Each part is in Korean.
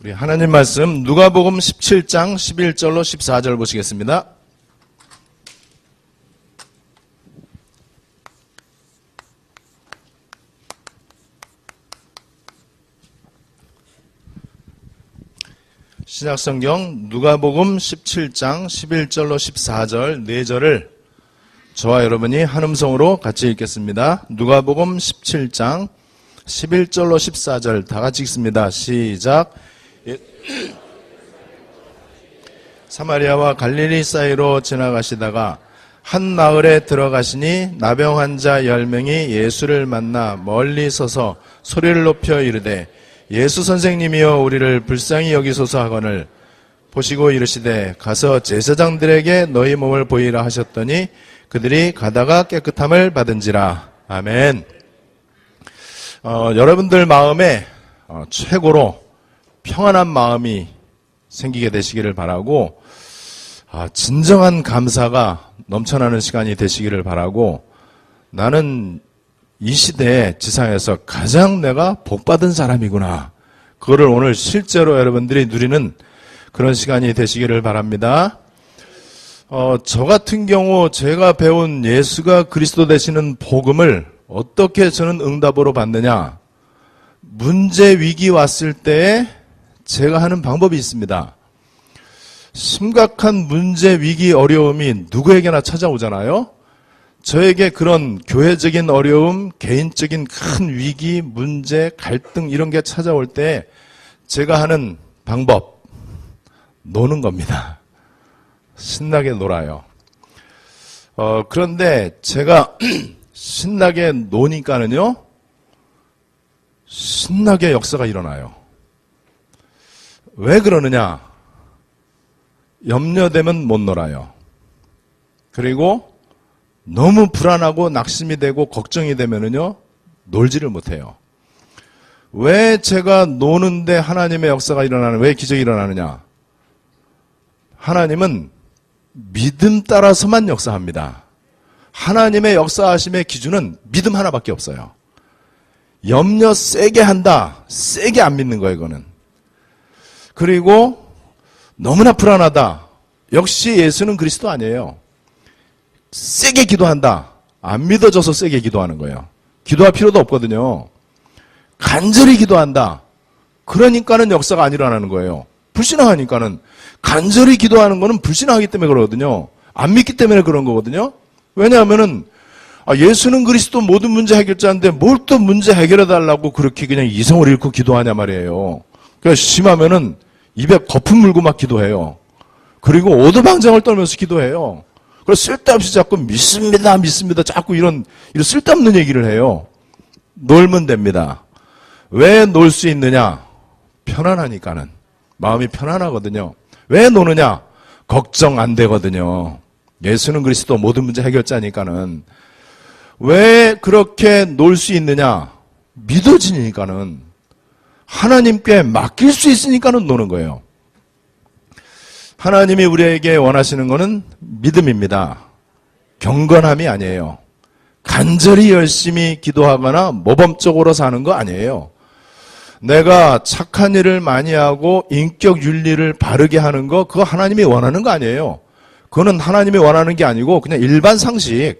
우리 하나님 말씀 누가복음 17장 11절로 14절 보시겠습니다. 신약성경 누가복음 17장 11절로 14절 4절을 저와 여러분이 한 음성으로 같이 읽겠습니다. 누가복음 17장 11절로 14절 다 같이 읽습니다. 시작. 사마리아와 갈릴리 사이로 지나가시다가 한 마을에 들어가시니 나병 환자 10명이 예수를 만나 멀리 서서 소리를 높여 이르되 예수 선생님이여 우리를 불쌍히 여기소서 하거늘 보시고 이르시되 가서 제사장들에게 너희 몸을 보이라 하셨더니 그들이 가다가 깨끗함을 받은지라. 아멘. 여러분들 마음에 최고로 평안한 마음이 생기게 되시기를 바라고 진정한 감사가 넘쳐나는 시간이 되시기를 바라고 나는 이 시대에 지상에서 가장 내가 복받은 사람이구나. 그거를 오늘 실제로 여러분들이 누리는 그런 시간이 되시기를 바랍니다. 저 같은 경우 제가 배운 예수가 그리스도 되시는 복음을 어떻게 저는 응답으로 받느냐. 문제 위기 왔을 때에 제가 하는 방법이 있습니다. 심각한 문제 위기 어려움이 누구에게나 찾아오잖아요. 저에게 그런 교회적인 어려움, 개인적인 큰 위기, 문제, 갈등 이런 게 찾아올 때 제가 하는 방법, 노는 겁니다. 신나게 놀아요. 그런데 제가 신나게 노니까는요, 신나게 역사가 일어나요. 왜 그러느냐? 염려되면 못 놀아요. 그리고 너무 불안하고 낙심이 되고 걱정이 되면은요, 놀지를 못해요. 왜 제가 노는데 하나님의 역사가 일어나는, 왜 기적이 일어나느냐? 하나님은 믿음 따라서만 역사합니다. 하나님의 역사하심의 기준은 믿음 하나밖에 없어요. 염려 세게 한다, 세게 안 믿는 거예요, 이거는. 그리고 너무나 불안하다. 역시 예수는 그리스도 아니에요. 세게 기도한다. 안 믿어져서 세게 기도하는 거예요. 기도할 필요도 없거든요. 간절히 기도한다. 그러니까는 역사가 안 일어나는 거예요. 불신앙하니까는. 간절히 기도하는 거는 불신앙하기 때문에 그러거든요. 안 믿기 때문에 그런 거거든요. 왜냐하면은 예수는 그리스도 모든 문제 해결자인데 뭘 또 문제 해결해 달라고 그렇게 그냥 이성을 잃고 기도하냐 말이에요. 그러니까 심하면은 입에 거품 물고 막 기도해요. 그리고 오두방정을 떨면서 기도해요. 그래서 쓸데없이 자꾸 믿습니다, 믿습니다. 자꾸 이런 쓸데없는 얘기를 해요. 놀면 됩니다. 왜 놀 수 있느냐? 편안하니까는. 마음이 편안하거든요. 왜 노느냐? 걱정 안 되거든요. 예수는 그리스도 모든 문제 해결자니까는. 왜 그렇게 놀 수 있느냐? 믿어지니까는. 하나님께 맡길 수 있으니까는 노는 거예요. 하나님이 우리에게 원하시는 것은 믿음입니다. 경건함이 아니에요. 간절히 열심히 기도하거나 모범적으로 사는 거 아니에요. 내가 착한 일을 많이 하고 인격 윤리를 바르게 하는 거, 그거 하나님이 원하는 거 아니에요. 그거는 하나님이 원하는 게 아니고 그냥 일반 상식.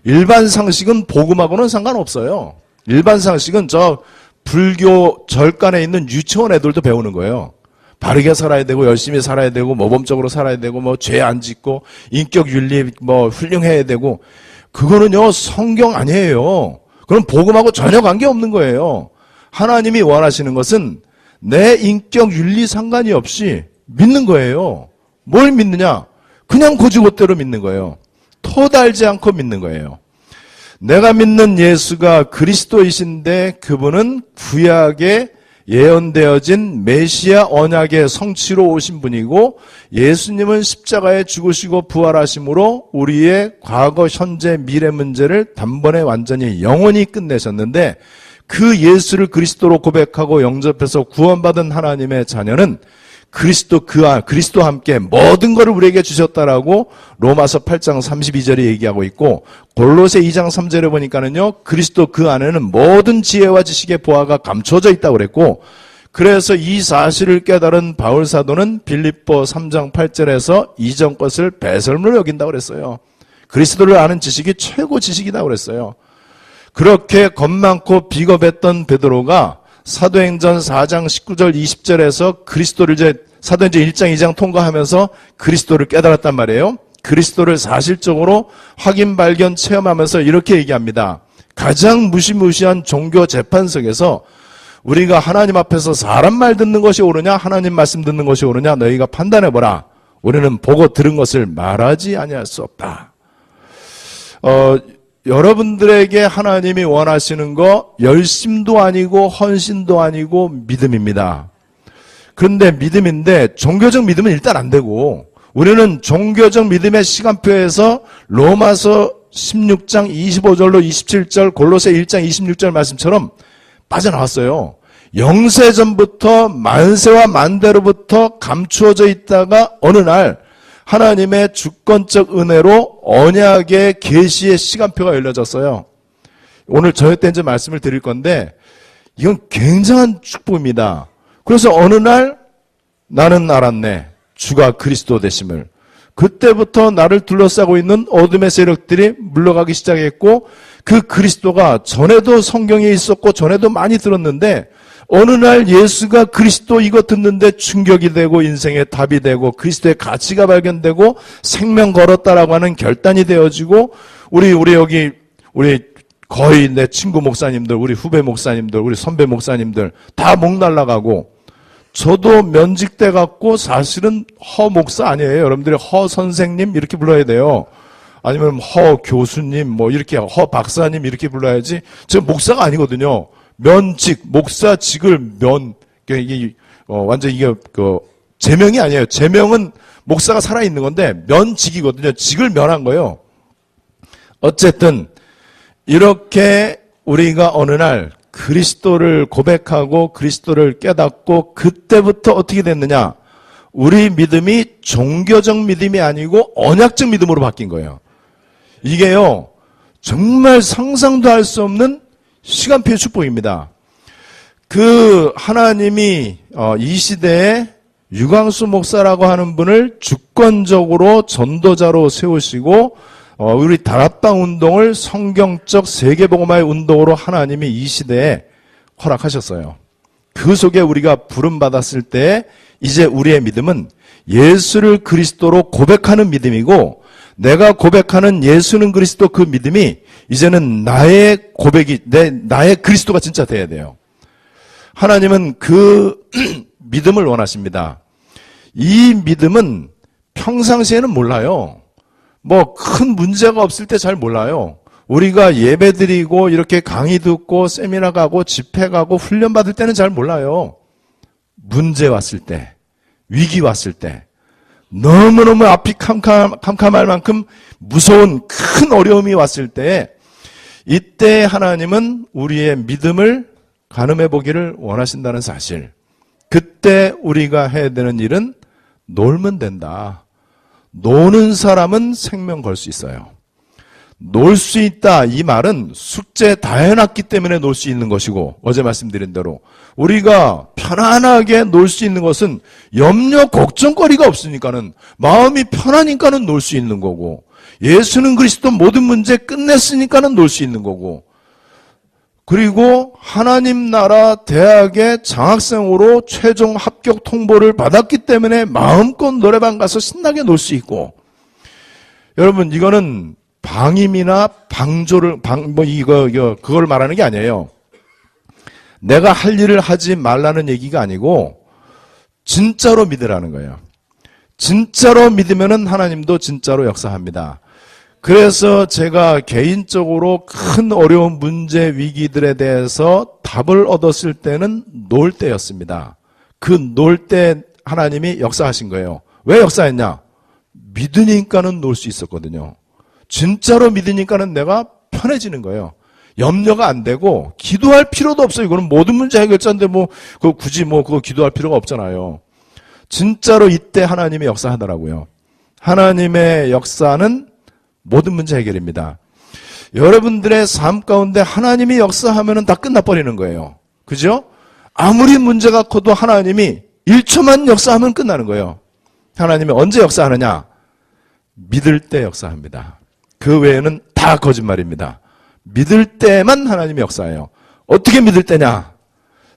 일반 상식은 복음하고는 상관없어요. 일반 상식은 저 불교 절간에 있는 유치원 애들도 배우는 거예요. 바르게 살아야 되고 열심히 살아야 되고 모범적으로 살아야 되고 뭐 죄 안 짓고 인격 윤리 뭐 훌륭해야 되고, 그거는요 성경 아니에요. 그럼 복음하고 전혀 관계없는 거예요. 하나님이 원하시는 것은 내 인격 윤리 상관이 없이 믿는 거예요. 뭘 믿느냐? 그냥 고지고대로 믿는 거예요. 토달지 않고 믿는 거예요. 내가 믿는 예수가 그리스도이신데 그분은 구약에 예언되어진 메시아 언약의 성취로 오신 분이고, 예수님은 십자가에 죽으시고 부활하심으로 우리의 과거, 현재, 미래 문제를 단번에 완전히 영원히 끝내셨는데, 그 예수를 그리스도로 고백하고 영접해서 구원받은 하나님의 자녀는 그리스도와 함께 모든 것을 우리에게 주셨다라고 로마서 8장 32절에 얘기하고 있고, 골로새 2장 3절에 보니까는요, 그리스도 그 안에는 모든 지혜와 지식의 보화가 감춰져 있다고 그랬고, 그래서 이 사실을 깨달은 바울 사도는 빌립보 3장 8절에서 이전 것을 배설물로 여긴다고 그랬어요. 그리스도를 아는 지식이 최고 지식이라고 그랬어요. 그렇게 겁많고 비겁했던 베드로가 사도행전 4장 19절 20절에서 그리스도를 이제 사도행전 1장 2장 통과하면서 그리스도를 깨달았단 말이에요. 그리스도를 사실적으로 확인 발견 체험하면서 이렇게 얘기합니다. 가장 무시무시한 종교 재판석에서 우리가 하나님 앞에서 사람 말 듣는 것이 옳으냐 하나님 말씀 듣는 것이 옳으냐 너희가 판단해보라. 우리는 보고 들은 것을 말하지 아니할 수 없다. 여러분들에게 하나님이 원하시는 거 열심도 아니고 헌신도 아니고 믿음입니다. 그런데 믿음인데 종교적 믿음은 일단 안 되고 우리는 종교적 믿음의 시간표에서 로마서 16장 25절로 27절 골로새 1장 26절 말씀처럼 빠져나왔어요. 영세전부터 만세와 만대로부터 감추어져 있다가 어느 날 하나님의 주권적 은혜로 언약의 계시의 시간표가 열려졌어요. 오늘 저녁 때 이제 말씀을 드릴 건데 이건 굉장한 축복입니다. 그래서 어느 날 나는 알았네. 주가 그리스도 되심을. 그때부터 나를 둘러싸고 있는 어둠의 세력들이 물러가기 시작했고 그 그리스도가 전에도 성경에 있었고 전에도 많이 들었는데 어느 날 예수가 그리스도 이거 듣는데 충격이 되고 인생의 답이 되고 그리스도의 가치가 발견되고 생명 걸었다라고 하는 결단이 되어지고 우리 여기 우리 거의 내 친구 목사님들, 우리 후배 목사님들, 우리 선배 목사님들 다 목 날라가고 저도 면직돼 갖고 사실은 허 목사 아니에요. 여러분들이 허 선생님 이렇게 불러야 돼요. 아니면 허 교수님 뭐 이렇게 허 박사님 이렇게 불러야지. 저 목사가 아니거든요. 면직 목사직을 이게 완전 이게 제명이 아니에요. 제명은 목사가 살아 있는 건데 면직이거든요. 직을 면한 거예요. 어쨌든 이렇게 우리가 어느 날 그리스도를 고백하고 그리스도를 깨닫고 그때부터 어떻게 됐느냐? 우리 믿음이 종교적 믿음이 아니고 언약적 믿음으로 바뀐 거예요. 이게요, 정말 상상도 할 수 없는 시간표의 축복입니다. 그 하나님이 이 시대에 유광수 목사라고 하는 분을 주권적으로 전도자로 세우시고 우리 다락방 운동을 성경적 세계복음화의 운동으로 하나님이 이 시대에 허락하셨어요. 그 속에 우리가 부름받았을 때 이제 우리의 믿음은 예수를 그리스도로 고백하는 믿음이고 내가 고백하는 예수는 그리스도 그 믿음이 이제는 나의 고백이 나의 그리스도가 진짜 돼야 돼요. 하나님은 그 믿음을 원하십니다. 이 믿음은 평상시에는 몰라요. 뭐 큰 문제가 없을 때 잘 몰라요. 우리가 예배 드리고 이렇게 강의 듣고 세미나 가고 집회 가고 훈련 받을 때는 잘 몰라요. 문제 왔을 때, 위기 왔을 때, 너무너무 앞이 캄캄할 만큼 무서운 큰 어려움이 왔을 때 이때 하나님은 우리의 믿음을 가늠해 보기를 원하신다는 사실. 그때 우리가 해야 되는 일은 놀면 된다. 노는 사람은 생명 걸 수 있어요. 놀 수 있다 이 말은 숙제 다 해놨기 때문에 놀 수 있는 것이고 어제 말씀드린 대로 우리가 편안하게 놀 수 있는 것은 염려 걱정거리가 없으니까는 마음이 편하니까는 놀 수 있는 거고 예수는 그리스도 모든 문제 끝냈으니까는 놀 수 있는 거고 그리고 하나님 나라 대학의 장학생으로 최종 합격 통보를 받았기 때문에 마음껏 노래방 가서 신나게 놀 수 있고 여러분 이거는 방임이나 방조를 그걸 말하는 게 아니에요. 내가 할 일을 하지 말라는 얘기가 아니고 진짜로 믿으라는 거예요. 진짜로 믿으면은 하나님도 진짜로 역사합니다. 그래서 제가 개인적으로 큰 어려운 문제 위기들에 대해서 답을 얻었을 때는 놀 때였습니다. 그 놀 때 하나님이 역사하신 거예요. 왜 역사했냐? 믿으니까는 놀 수 있었거든요. 진짜로 믿으니까는 내가 편해지는 거예요. 염려가 안 되고 기도할 필요도 없어요. 이거는 모든 문제 해결자인데 굳이 그거 기도할 필요가 없잖아요. 진짜로 이때 하나님이 역사하더라고요. 하나님의 역사는 모든 문제 해결입니다. 여러분들의 삶 가운데 하나님이 역사하면은 다 끝나버리는 거예요. 그죠? 아무리 문제가 커도 하나님이 1초만 역사하면 끝나는 거예요. 하나님이 언제 역사하느냐? 믿을 때 역사합니다. 그 외에는 다 거짓말입니다. 믿을 때만 하나님이 역사해요. 어떻게 믿을 때냐?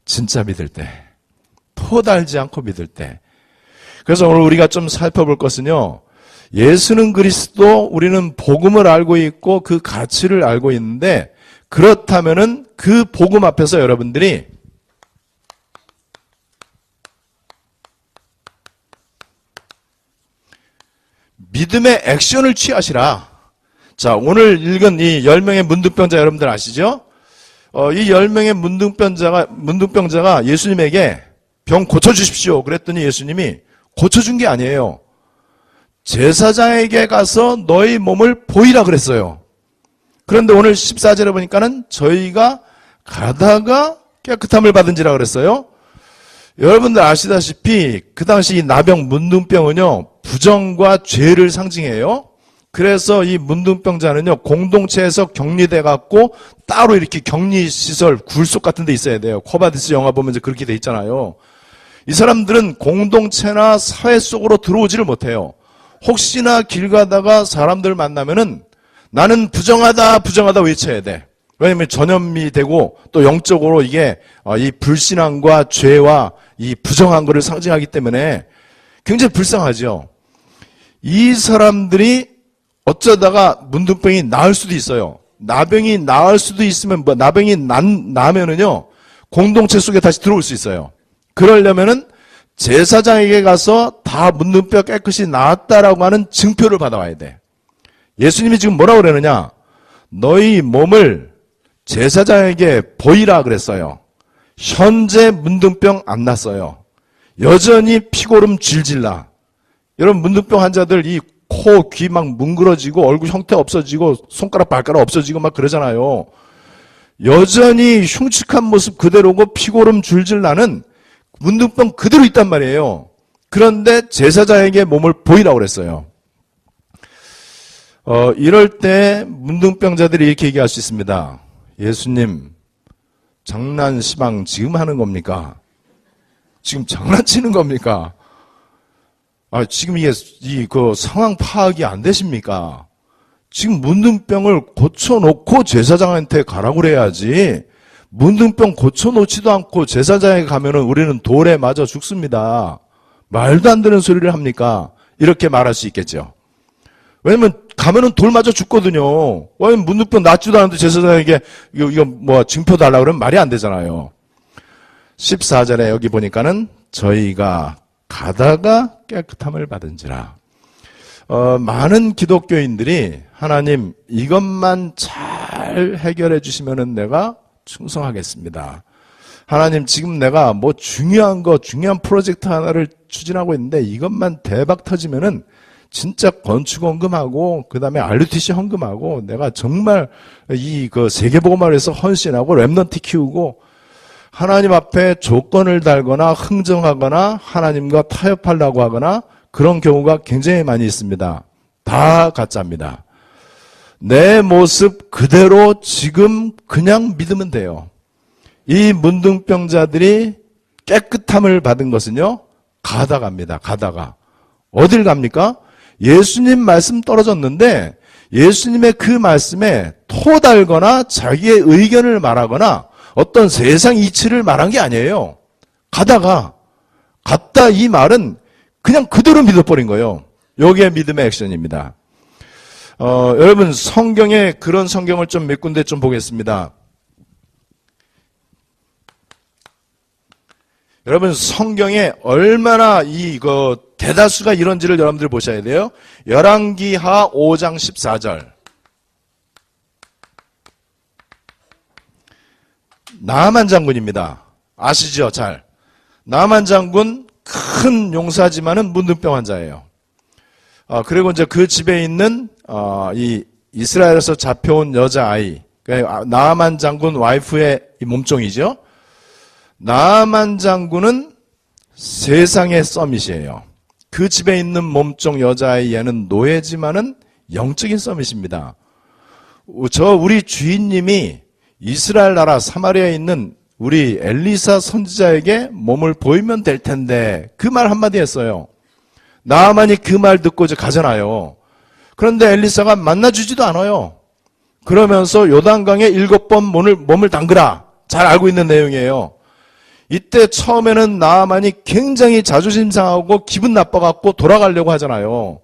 진짜 믿을 때. 토달지 않고 믿을 때. 그래서 오늘 우리가 좀 살펴볼 것은요. 예수는 그리스도, 우리는 복음을 알고 있고 그 가치를 알고 있는데, 그렇다면은 그 복음 앞에서 여러분들이 믿음의 액션을 취하시라. 자, 오늘 읽은 이 10명의 문둥병자 여러분들 아시죠? 이 10명의 문둥병자가 예수님에게 병 고쳐주십시오. 그랬더니 예수님이 고쳐준 게 아니에요. 제사장에게 가서 너희 몸을 보이라 그랬어요. 그런데 오늘 14절에 보니까는 저희가 가다가 깨끗함을 받은지라 그랬어요. 여러분들 아시다시피 그 당시 이 나병 문둥병은요, 부정과 죄를 상징해요. 그래서 이 문둥병자는요, 공동체에서 격리돼 갖고 따로 이렇게 격리시설, 굴속 같은 데 있어야 돼요. 코바디스 영화 보면 이제 그렇게 돼 있잖아요. 이 사람들은 공동체나 사회 속으로 들어오지를 못해요. 혹시나 길 가다가 사람들 만나면은 나는 부정하다, 부정하다 외쳐야 돼. 왜냐면 전염이 되고 또 영적으로 이게 이 불신앙과 죄와 이 부정한 것을 상징하기 때문에 굉장히 불쌍하죠. 이 사람들이 어쩌다가 문둥병이 나을 수도 있어요. 나병이 나을 수도 있으면, 나병이 나면은요, 공동체 속에 다시 들어올 수 있어요. 그러려면은 제사장에게 가서 다 문둥병 깨끗이 나았다라고 하는 증표를 받아와야 돼. 예수님이 지금 뭐라고 그러느냐? 너희 몸을 제사장에게 보이라 그랬어요. 현재 문둥병 안 났어요. 여전히 피고름 질질 나. 여러분 문둥병 환자들 이 코, 귀 막 뭉그러지고 얼굴 형태 없어지고 손가락 발가락 없어지고 막 그러잖아요. 여전히 흉측한 모습 그대로고 피고름 줄줄 나는 문둥병 그대로 있단 말이에요. 그런데 제사장에게 몸을 보이라고 그랬어요. 이럴 때 문둥병자들이 이렇게 얘기할 수 있습니다. 예수님, 장난시방 지금 하는 겁니까? 지금 장난치는 겁니까? 지금 이게 그 상황 파악이 안 되십니까? 지금 문둥병을 고쳐놓고 제사장한테 가라고 그래야지. 문둥병 고쳐놓지도 않고 제사장에 가면은 우리는 돌에 맞아 죽습니다. 말도 안 되는 소리를 합니까? 이렇게 말할 수 있겠죠. 왜냐면 가면은 돌 맞아 죽거든요. 왜냐면 문둥병 낫지도 않은데 제사장에게 이거 뭐 증표 달라고 그러면 말이 안 되잖아요. 14절에 여기 보니까는 저희가 가다가 깨끗함을 받은지라. 많은 기독교인들이 하나님 이것만 잘 해결해 주시면은 내가 충성하겠습니다. 하나님 지금 내가 뭐 중요한 프로젝트 하나를 추진하고 있는데 이것만 대박 터지면은 진짜 건축원금하고 그다음에 RUTC 헌금하고 내가 정말 그 세계복음화를 해서 헌신하고 렘넌트 키우고 하나님 앞에 조건을 달거나 흥정하거나 하나님과 타협하려고 하거나 그런 경우가 굉장히 많이 있습니다. 다 가짜입니다. 내 모습 그대로 지금 그냥 믿으면 돼요. 이 문둥병자들이 깨끗함을 받은 것은요, 가다갑니다. 가다가. 어딜 갑니까? 예수님 말씀 떨어졌는데 예수님의 그 말씀에 토달거나 자기의 의견을 말하거나 어떤 세상 이치를 말한 게 아니에요. 갔다 이 말은 그냥 그대로 믿어버린 거예요. 여기에 믿음의 액션입니다. 여러분 성경에 그런 성경을 좀 몇 군데 좀 보겠습니다. 여러분 성경에 얼마나 대다수가 이런지를 여러분들 보셔야 돼요. 열왕기하 5장 14절. 나아만 장군입니다. 아시죠? 잘. 나아만 장군 큰 용사지만은 문둥병 환자예요. 그리고 이제 그 집에 있는 이 이스라엘에서 잡혀온 여자아이, 그러니까 나아만 장군 와이프의 이 몸종이죠. 나아만 장군은 세상의 서밋이에요. 그 집에 있는 몸종 여자아이 얘는 노예지만은 영적인 서밋입니다. 우리 주인님이 이스라엘 나라 사마리아에 있는 우리 엘리사 선지자에게 몸을 보이면 될 텐데 그 말 한마디 했어요. 나아만이 그 말 듣고 이제 가잖아요. 그런데 엘리사가 만나주지도 않아요. 그러면서 요단강에 7번 몸을 담그라. 잘 알고 있는 내용이에요. 이때 처음에는 나아만이 굉장히 자존심 상하고 기분 나빠갖고 돌아가려고 하잖아요.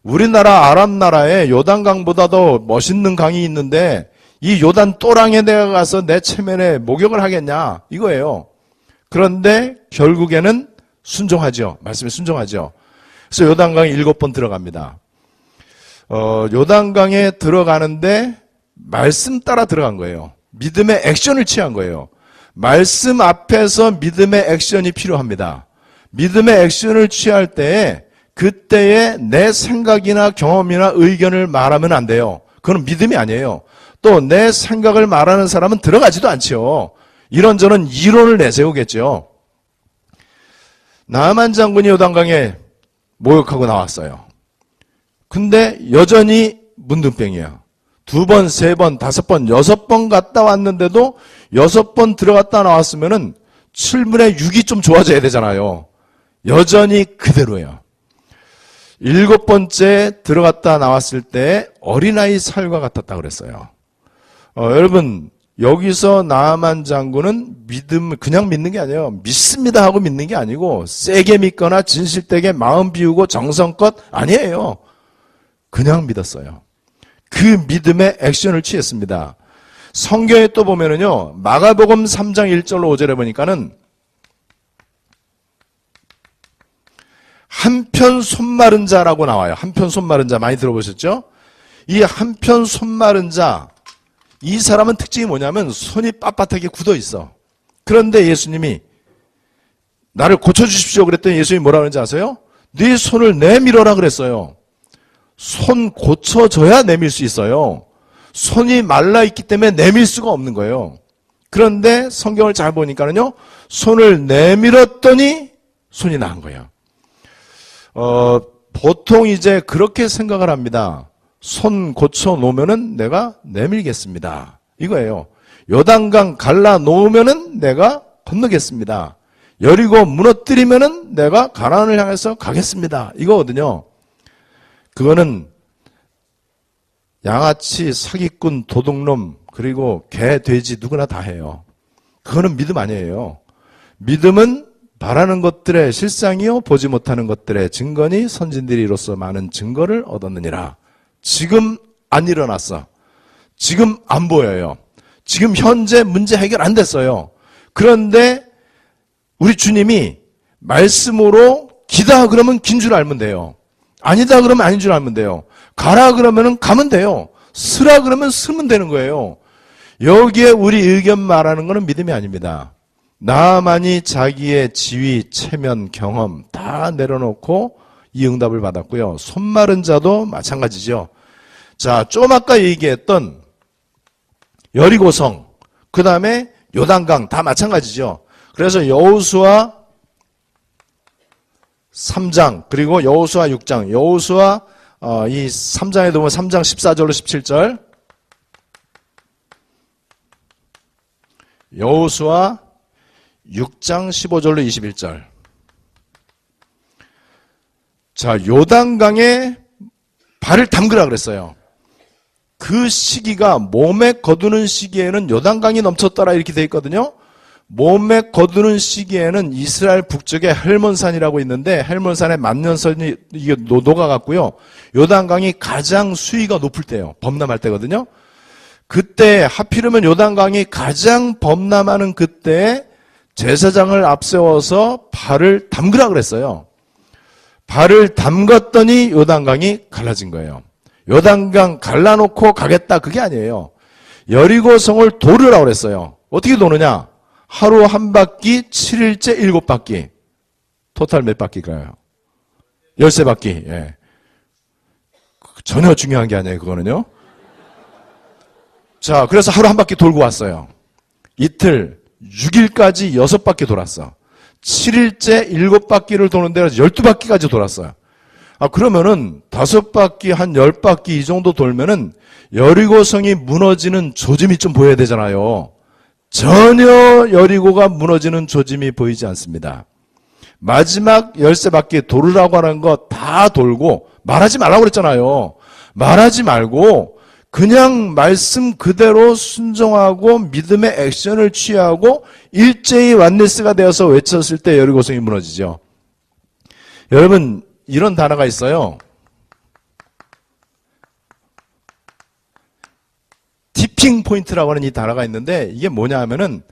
우리나라 아람 나라에 요단강보다 더 멋있는 강이 있는데 이 요단 또랑에 내가 가서 내 체면에 목욕을 하겠냐 이거예요. 그런데 결국에는 순종하죠. 말씀에 순종하죠. 그래서 요단강에 7번 들어갑니다. 요단강에 들어가는데 말씀 따라 들어간 거예요. 믿음의 액션을 취한 거예요. 말씀 앞에서 믿음의 액션이 필요합니다. 믿음의 액션을 취할 때에 그때에 내 생각이나 경험이나 의견을 말하면 안 돼요. 그건 믿음이 아니에요. 또 내 생각을 말하는 사람은 들어가지도 않죠. 이런저런 이론을 내세우겠죠. 나아만 장군이 요단강에 목욕하고 나왔어요. 근데 여전히 문둥병이에요. 2번, 3번, 5번, 6번 갔다 왔는데도 6번 들어갔다 나왔으면은 7분의 6이 좀 좋아져야 되잖아요. 여전히 그대로예요. 7번째 들어갔다 나왔을 때 어린아이 살과 같았다 그랬어요. 여러분, 여기서 나아만 장군은 그냥 믿는 게 아니에요. 믿습니다 하고 믿는 게 아니고 세게 믿거나 진실되게 마음 비우고 정성껏 아니에요. 그냥 믿었어요. 그 믿음의 액션을 취했습니다. 성경에 또 보면은요, 마가복음 3장 1절로 5절에 보니까는 한편 손 마른 자라고 나와요. 한편 손 마른 자 많이 들어보셨죠? 이 한편 손 마른 자, 이 사람은 특징이 뭐냐면 손이 빳빳하게 굳어 있어. 그런데 예수님이 나를 고쳐주십시오 그랬더니 예수님이 뭐라 그러는지 아세요? 네 손을 내밀어라 그랬어요. 손 고쳐져야 내밀 수 있어요. 손이 말라있기 때문에 내밀 수가 없는 거예요. 그런데 성경을 잘 보니까는요, 손을 내밀었더니 손이 나은 거예요. 보통 이제 그렇게 생각을 합니다. 손 고쳐 놓으면은 내가 내밀겠습니다. 이거예요. 요단강 갈라 놓으면은 내가 건너겠습니다. 여리고 무너뜨리면은 내가 가나안을 향해서 가겠습니다. 이거거든요. 그거는 양아치, 사기꾼, 도둑놈, 그리고 개, 돼지 누구나 다 해요. 그거는 믿음 아니에요. 믿음은 바라는 것들의 실상이요 보지 못하는 것들의 증거니 선진들이 이로써 많은 증거를 얻었느니라. 지금 안 일어났어. 지금 안 보여요. 지금 현재 문제 해결 안 됐어요. 그런데 우리 주님이 말씀으로 기다 그러면 긴 줄 알면 돼요. 아니다 그러면 아닌 줄 알면 돼요. 가라 그러면 가면 돼요. 쓰라 그러면 쓰면 되는 거예요. 여기에 우리 의견 말하는 거는 믿음이 아닙니다. 나만이 자기의 지위, 체면, 경험 다 내려놓고 이 응답을 받았고요. 손 마른 자도 마찬가지죠. 자, 좀 아까 얘기했던 여리고성, 그 다음에 요단강 다 마찬가지죠. 그래서 여호수아 3장 그리고 여호수아 6장, 여호수아 이 3장에 보면 3장 14절로 17절, 여호수아 6장 15절로 21절. 자, 요단강에 발을 담그라 그랬어요. 그 시기가 몸에 거두는 시기에는 요단강이 넘쳤더라 이렇게 돼 있거든요. 몸에 거두는 시기에는 이스라엘 북쪽에 헬몬산이라고 있는데 헬몬산에 만년선이 이게 녹아갔고요. 요단강이 가장 수위가 높을 때예요. 범람할 때거든요. 그때 하필이면 요단강이 가장 범람하는 그때에 제사장을 앞세워서 발을 담그라 그랬어요. 발을 담갔더니 요단강이 갈라진 거예요. 요단강 갈라놓고 가겠다 그게 아니에요. 여리고성을 도르라고 그랬어요. 어떻게 도느냐? 하루 한 바퀴 7일째 7바퀴. 토탈 몇 바퀴가요? 13바퀴. 예. 전혀 중요한 게 아니에요. 그거는요. 자, 그래서 하루 한 바퀴 돌고 왔어요. 이틀 6일까지 6바퀴 돌았어. 7일째 7바퀴를 도는데 12바퀴까지 돌았어요. 그러면은 5바퀴 한 10바퀴 이 정도 돌면은 여리고성이 무너지는 조짐이 좀 보여야 되잖아요. 전혀 여리고가 무너지는 조짐이 보이지 않습니다. 마지막 열쇠 바퀴 돌으라고 하는 거 다 돌고, 말하지 말라고 그랬잖아요. 말하지 말고 그냥 말씀 그대로 순종하고 믿음의 액션을 취하고 일제히 완네스가 되어서 외쳤을 때 여리고성이 무너지죠. 여러분, 이런 단어가 있어요. 티핑 포인트라고 하는 이 단어가 있는데, 이게 뭐냐 하면은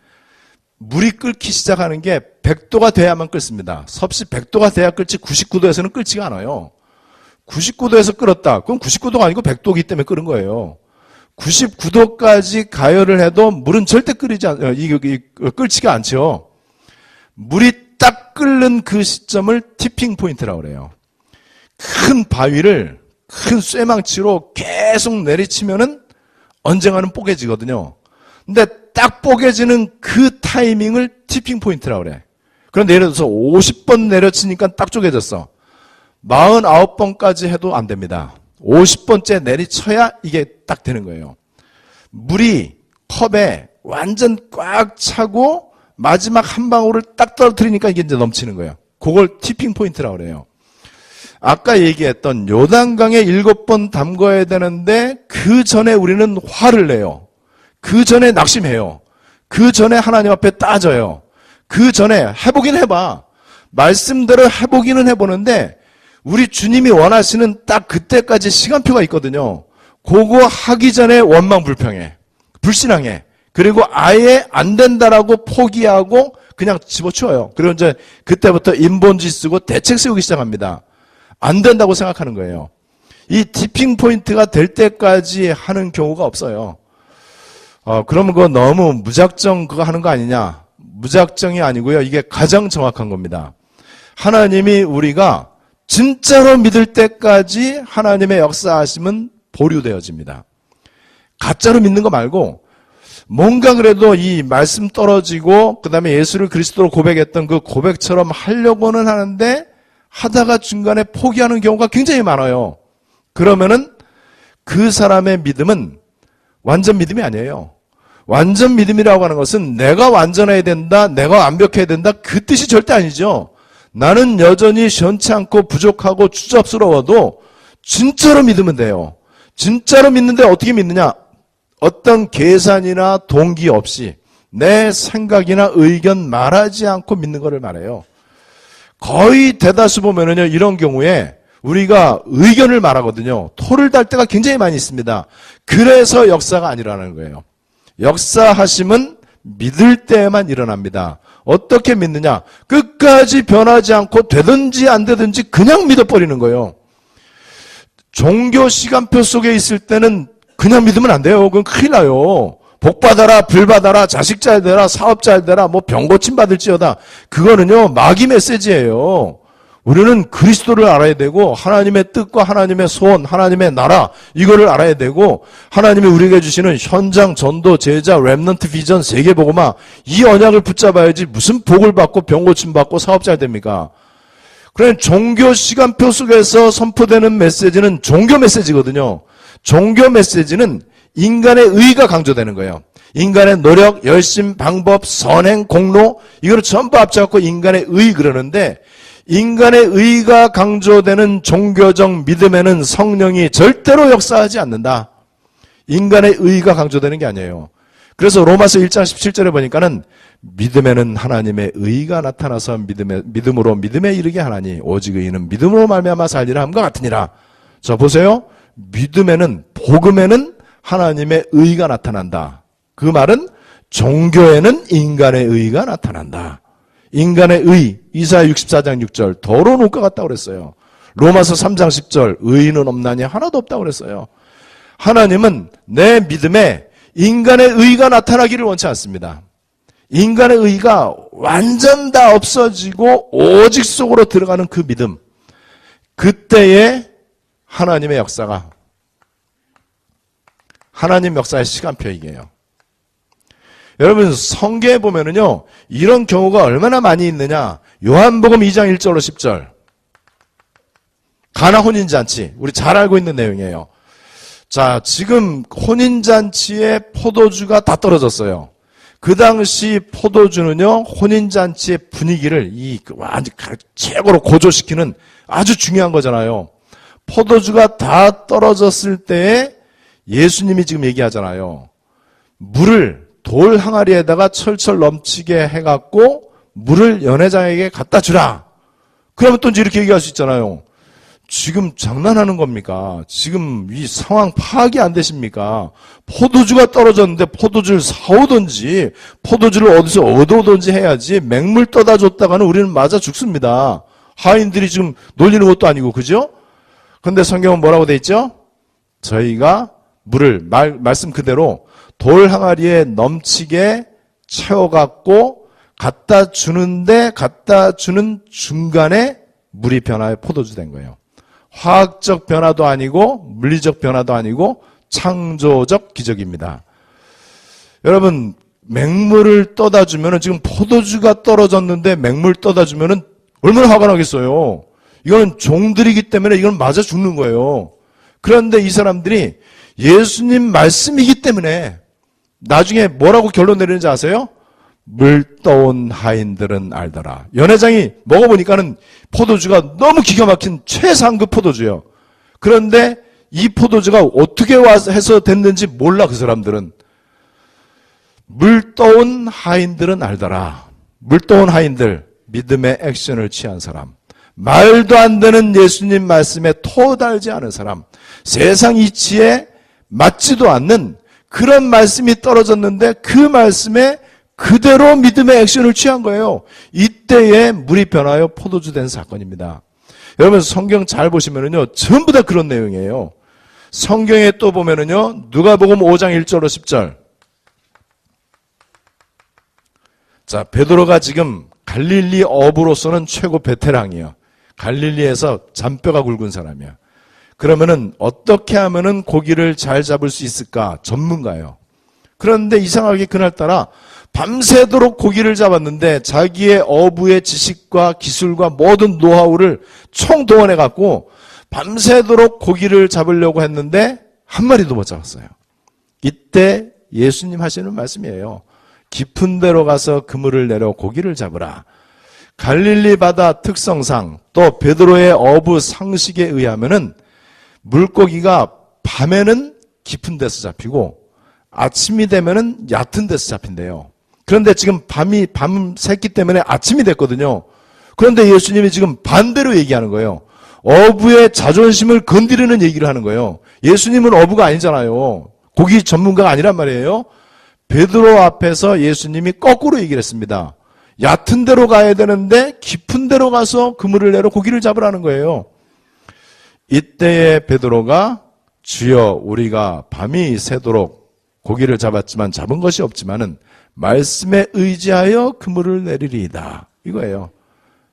물이 끓기 시작하는 게 100도가 돼야만 끓습니다. 섭씨 100도가 돼야 끓지 99도에서는 끓지가 않아요. 99도에서 끓었다. 그럼 99도가 아니고 100도이기 때문에 끓은 거예요. 99도까지 가열을 해도 물은 절대 끓지가 않죠. 물이 딱 끓는 그 시점을 티핑 포인트라고 그래요. 큰 바위를 큰 쇠망치로 계속 내리치면은 언젠가는 뽀개지거든요. 근데 딱 뽀개지는 그 타이밍을 티핑 포인트라고 그래. 그런데 예를 들어서 50번 내려치니까 딱 쪼개졌어. 49번까지 해도 안 됩니다. 50번째 내리쳐야 이게 딱 되는 거예요. 물이 컵에 완전 꽉 차고 마지막 한 방울을 딱 떨어뜨리니까 이게 이제 넘치는 거예요. 그걸 티핑 포인트라고 그래요. 아까 얘기했던 요단강에 7번 담궈야 되는데 그 전에 우리는 화를 내요. 그 전에 낙심해요. 그 전에 하나님 앞에 따져요. 그 전에 해보긴 해봐. 말씀대로 해보기는 해보는데 우리 주님이 원하시는 딱 그때까지 시간표가 있거든요. 그거 하기 전에 원망불평해. 불신앙해. 그리고 아예 안 된다라고 포기하고 그냥 집어치워요. 그리고 이제 그때부터 인본주의 쓰고 대책 세우기 시작합니다. 안 된다고 생각하는 거예요. 이 티핑 포인트가 될 때까지 하는 경우가 없어요. 그러면 그거 너무 무작정 그거 하는 거 아니냐? 무작정이 아니고요. 이게 가장 정확한 겁니다. 하나님이 우리가 진짜로 믿을 때까지 하나님의 역사하심은 보류되어집니다. 가짜로 믿는 거 말고 뭔가 그래도 이 말씀 떨어지고 그 다음에 예수를 그리스도로 고백했던 그 고백처럼 하려고는 하는데 하다가 중간에 포기하는 경우가 굉장히 많아요. 그러면은 그 사람의 믿음은 완전 믿음이 아니에요. 완전 믿음이라고 하는 것은 내가 완전해야 된다, 내가 완벽해야 된다, 그 뜻이 절대 아니죠. 나는 여전히 시원치 않고 부족하고 추잡스러워도 진짜로 믿으면 돼요. 진짜로 믿는데 어떻게 믿느냐? 어떤 계산이나 동기 없이 내 생각이나 의견 말하지 않고 믿는 것을 말해요. 거의 대다수 보면은요, 이런 경우에 우리가 의견을 말하거든요. 토를 달 때가 굉장히 많이 있습니다. 그래서 역사가 아니라는 거예요. 역사하심은 믿을 때에만 일어납니다. 어떻게 믿느냐? 끝까지 변하지 않고 되든지 안 되든지 그냥 믿어버리는 거예요. 종교 시간표 속에 있을 때는 그냥 믿으면 안 돼요. 그건 큰일 나요. 복 받아라, 불 받아라, 자식 잘 되라, 사업 잘 되라, 뭐 병 고침 받을지어다. 그거는요, 마귀 메시지예요. 우리는 그리스도를 알아야 되고 하나님의 뜻과 하나님의 소원, 하나님의 나라 이거를 알아야 되고 하나님이 우리에게 주시는 현장, 전도, 제자, 렘넌트 비전, 세계복음화 이 언약을 붙잡아야지 무슨 복을 받고 병 고침 받고 사업 잘 됩니까? 그래 종교 시간표 속에서 선포되는 메시지는 종교 메시지거든요. 종교 메시지는 인간의 의가 강조되는 거예요. 인간의 노력, 열심, 방법, 선행, 공로 이거를 전부 합쳐갖고 인간의 의 그러는데 인간의 의가 강조되는 종교적 믿음에는 성령이 절대로 역사하지 않는다. 인간의 의가 강조되는 게 아니에요. 그래서 로마서 1장 17절에 보니까는 믿음에는 하나님의 의가 나타나서 믿음으로 믿음에 이르게 하나니 오직 의인은 믿음으로 말미암아 살리라 함과 같으니라. 자 보세요. 믿음에는 복음에는 하나님의 의가 나타난다. 그 말은 종교에는 인간의 의가 나타난다. 인간의 의, 이사야 64장 6절 더러운 옷과 같다고 그랬어요. 로마서 3장 10절 의인은 없나니 하나도 없다고 그랬어요. 하나님은 내 믿음에 인간의 의가 나타나기를 원치 않습니다. 인간의 의가 완전 다 없어지고 오직 속으로 들어가는 그 믿음, 그때에 하나님의 역사가 하나님 역사의 시간표이게요. 여러분 성경에 보면은요 이런 경우가 얼마나 많이 있느냐. 요한복음 2장 1절로 10절 가나 혼인잔치 우리 잘 알고 있는 내용이에요. 자 지금 혼인잔치에 포도주가 다 떨어졌어요. 그 당시 포도주는요, 혼인잔치의 분위기를 완전 최고로 고조시키는 아주 중요한 거잖아요. 포도주가 다 떨어졌을 때에 예수님이 지금 얘기하잖아요. 물을 돌 항아리에다가 철철 넘치게 해갖고 물을 연회장에게 갖다 주라. 그러면 또 이렇게 얘기할 수 있잖아요. 지금 장난하는 겁니까? 지금 이 상황 파악이 안 되십니까? 포도주가 떨어졌는데 포도주를 사오든지 포도주를 어디서 얻어오든지 해야지 맹물 떠다 줬다가는 우리는 맞아 죽습니다. 하인들이 지금 놀리는 것도 아니고, 그죠? 그런데 성경은 뭐라고 돼 있죠? 저희가 물을 말씀 그대로 돌 항아리에 넘치게 채워갖고 갖다 주는데 갖다 주는 중간에 물이 변하여 포도주 된 거예요. 화학적 변화도 아니고 물리적 변화도 아니고 창조적 기적입니다. 여러분, 맹물을 떠다 주면은 지금 포도주가 떨어졌는데 맹물 떠다 주면은 얼마나 화가 나겠어요. 이거는 종들이기 때문에 이건 맞아 죽는 거예요. 그런데 이 사람들이 예수님 말씀이기 때문에 나중에 뭐라고 결론 내리는지 아세요? 물 떠온 하인들은 알더라. 연회장이 먹어보니까는 포도주가 너무 기가 막힌 최상급 포도주예요. 그런데 이 포도주가 어떻게 해서 됐는지 몰라, 그 사람들은. 물 떠온 하인들은 알더라. 물 떠온 하인들, 믿음의 액션을 취한 사람. 말도 안 되는 예수님 말씀에 토달지 않은 사람. 세상 이치에 맞지도 않는 그런 말씀이 떨어졌는데 그 말씀에 그대로 믿음의 액션을 취한 거예요. 이때에 물이 변하여 포도주 된 사건입니다. 여러분, 성경 잘 보시면은요, 전부 다 그런 내용이에요. 성경에 또 보면은요, 누가복음 5장 1절로 10절. 자, 베드로가 지금 갈릴리 어부로서는 최고 베테랑이에요. 갈릴리에서 잔뼈가 굵은 사람이야. 그러면은 어떻게 하면은 고기를 잘 잡을 수 있을까? 전문가예요. 그런데 이상하게 그날따라 밤새도록 고기를 잡았는데 자기의 어부의 지식과 기술과 모든 노하우를 총동원해 갖고 밤새도록 고기를 잡으려고 했는데 한 마리도 못 잡았어요. 이때 예수님 하시는 말씀이에요. 깊은 데로 가서 그물을 내려 고기를 잡으라. 갈릴리 바다 특성상 또 베드로의 어부 상식에 의하면은 물고기가 밤에는 깊은 데서 잡히고 아침이 되면은 얕은 데서 잡힌대요. 그런데 지금 밤새기 때문에 아침이 됐거든요. 그런데 예수님이 지금 반대로 얘기하는 거예요. 어부의 자존심을 건드리는 얘기를 하는 거예요. 예수님은 어부가 아니잖아요. 고기 전문가가 아니란 말이에요. 베드로 앞에서 예수님이 거꾸로 얘기를 했습니다. 얕은 데로 가야 되는데 깊은 데로 가서 그물을 내려 고기를 잡으라는 거예요. 이때에 베드로가 주여 우리가 밤이 새도록 고기를 잡았지만 잡은 것이 없지만은 말씀에 의지하여 그물을 내리리이다. 이거예요.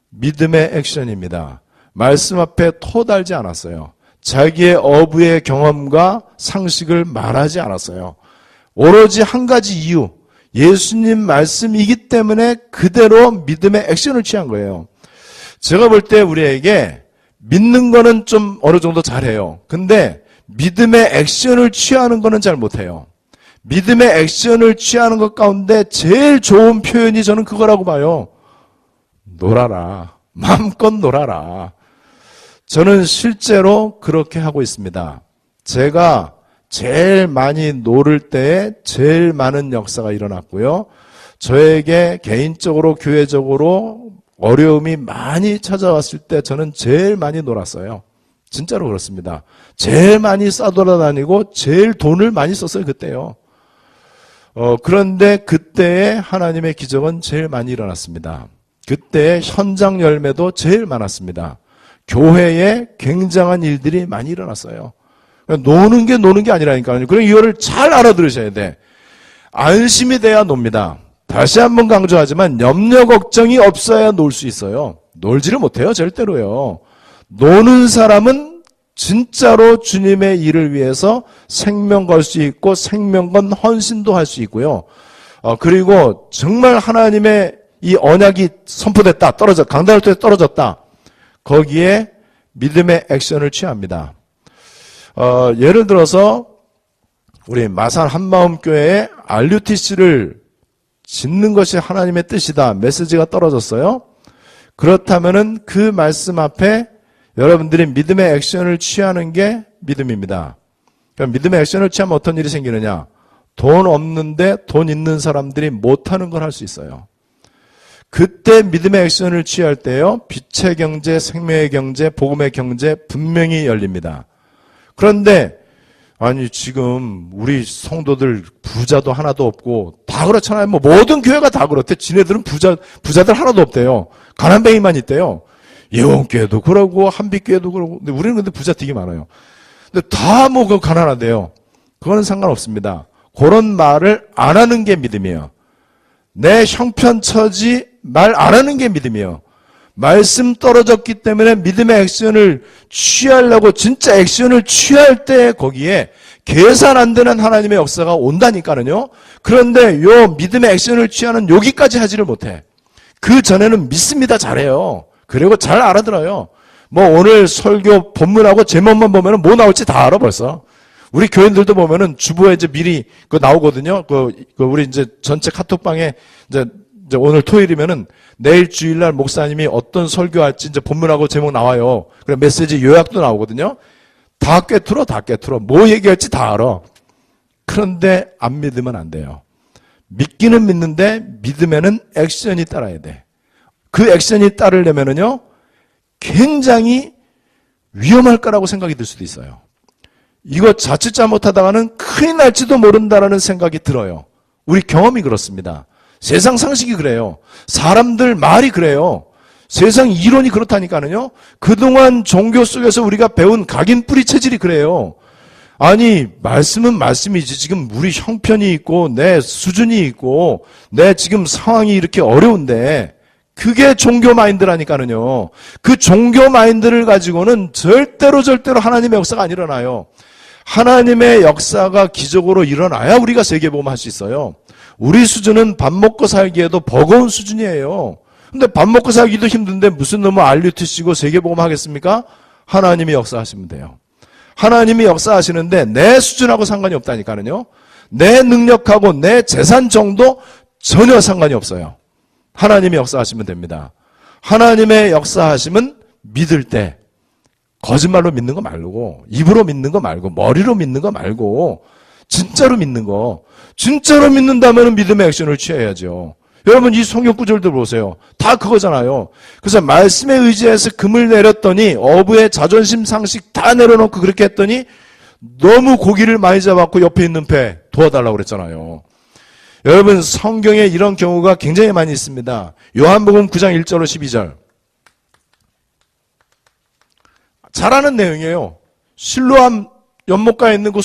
믿음의 액션입니다. 말씀 앞에 토달지 않았어요. 자기의 어부의 경험과 상식을 말하지 않았어요. 오로지 한 가지 이유, 예수님 말씀이기 때문에 그대로 믿음의 액션을 취한 거예요. 제가 볼 때 우리에게 믿는 거는 좀 어느 정도 잘해요. 근데 믿음의 액션을 취하는 거는 잘 못해요. 믿음의 액션을 취하는 것 가운데 제일 좋은 표현이 저는 그거라고 봐요. 놀아라. 마음껏 놀아라. 저는 실제로 그렇게 하고 있습니다. 제가 제일 많이 노를 때에 제일 많은 역사가 일어났고요. 저에게 개인적으로 교회적으로 어려움이 많이 찾아왔을 때 저는 제일 많이 놀았어요. 진짜로 그렇습니다. 제일 많이 싸돌아다니고 제일 돈을 많이 썼어요, 그때요. 그런데 그때의 하나님의 기적은 제일 많이 일어났습니다. 그때의 현장 열매도 제일 많았습니다. 교회에 굉장한 일들이 많이 일어났어요. 노는 게 아니라니까요. 그럼 이거를 잘 알아들으셔야 돼. 안심이 돼야 놉니다. 다시 한번 강조하지만 염려 걱정이 없어야 놀 수 있어요. 놀지를 못해요, 절대로요. 노는 사람은 진짜로 주님의 일을 위해서 생명 걸 수 있고 생명 건 헌신도 할 수 있고요. 그리고 정말 하나님의 이 언약이 선포됐다, 강단을 떨어졌다. 거기에 믿음의 액션을 취합니다. 예를 들어서 우리 마산 한마음교회에 RUTC를 짓는 것이 하나님의 뜻이다. 메시지가 떨어졌어요. 그렇다면은 그 말씀 앞에 여러분들이 믿음의 액션을 취하는 게 믿음입니다. 그러니까 믿음의 액션을 취하면 어떤 일이 생기느냐? 돈 없는데 돈 있는 사람들이 못하는 걸 할 수 있어요. 그때 믿음의 액션을 취할 때요, 빛의 경제, 생명의 경제, 복음의 경제 분명히 열립니다. 그런데 아니 지금 우리 성도들 부자도 하나도 없고 다 그렇잖아요. 뭐 모든 교회가 다 그렇대. 지네들은 부자들 하나도 없대요. 가난뱅이만 있대요. 예원교회도 그러고 한빛교회도 그러고. 근데 우리는 근데 부자 되게 많아요. 근데 다 뭐 그 가난하대요. 그거는 상관없습니다. 그런 말을 안 하는 게 믿음이에요. 내 형편처지 말 안 하는 게 믿음이에요. 말씀 떨어졌기 때문에 믿음의 액션을 취하려고 진짜 액션을 취할 때 거기에 계산 안 되는 하나님의 역사가 온다니까는요. 그런데 요 믿음의 액션을 취하는 여기까지 하지를 못해. 그 전에는 믿습니다 잘해요. 그리고 잘 알아들어요. 뭐 오늘 설교 본문하고 제목만 보면은 뭐 나올지 다 알아 벌써. 우리 교인들도 보면은 주보에 이제 미리 그 나오거든요. 그 우리 이제 전체 카톡방에 이제 오늘 토요일이면은 내일 주일날 목사님이 어떤 설교할지 이제 본문하고 제목 나와요. 그래 메시지 요약도 나오거든요. 다 꿰뚫어. 뭐 얘기할지 다 알아. 그런데 안 믿으면 안 돼요. 믿기는 믿는데 믿음에는 액션이 따라야 돼. 그 액션이 따르려면은요, 굉장히 위험할 거라고 생각이 들 수도 있어요. 이거 자칫 잘못하다가는 큰일 날지도 모른다라는 생각이 들어요. 우리 경험이 그렇습니다. 세상 상식이 그래요. 사람들 말이 그래요. 세상 이론이 그렇다니까는요. 그동안 종교 속에서 우리가 배운 각인 뿌리 체질이 그래요. 아니 말씀은 말씀이지 지금 우리 형편이 있고 내 수준이 있고 내 지금 상황이 이렇게 어려운데 그게 종교 마인드라니까는요. 그 종교 마인드를 가지고는 절대로 하나님의 역사가 안 일어나요. 하나님의 역사가 기적으로 일어나야 우리가 세계복음 할 수 있어요. 우리 수준은 밥 먹고 살기에도 버거운 수준이에요. 근데 밥 먹고 살기도 힘든데 무슨 놈의 알류트 쓰고 세계복음 하겠습니까? 하나님이 역사하시면 돼요. 하나님이 역사하시는데 내 수준하고 상관이 없다니까는요. 내 능력하고 내 재산 정도 전혀 상관이 없어요. 하나님이 역사하시면 됩니다. 하나님의 역사하심은 믿을 때 거짓말로 믿는 거 말고 입으로 믿는 거 말고 머리로 믿는 거 말고 진짜로 믿는 거. 진짜로 믿는다면 믿음의 액션을 취해야죠. 여러분 이 성경 구절들 보세요. 다 그거잖아요. 그래서 말씀에 의지해서 금을 내렸더니 어부의 자존심 상식 다 내려놓고 그렇게 했더니 너무 고기를 많이 잡았고 옆에 있는 배 도와달라고 그랬잖아요. 여러분 성경에 이런 경우가 굉장히 많이 있습니다. 요한복음 9장 1절로 12절. 잘 아는 내용이에요. 실로암 연못가에 있는 그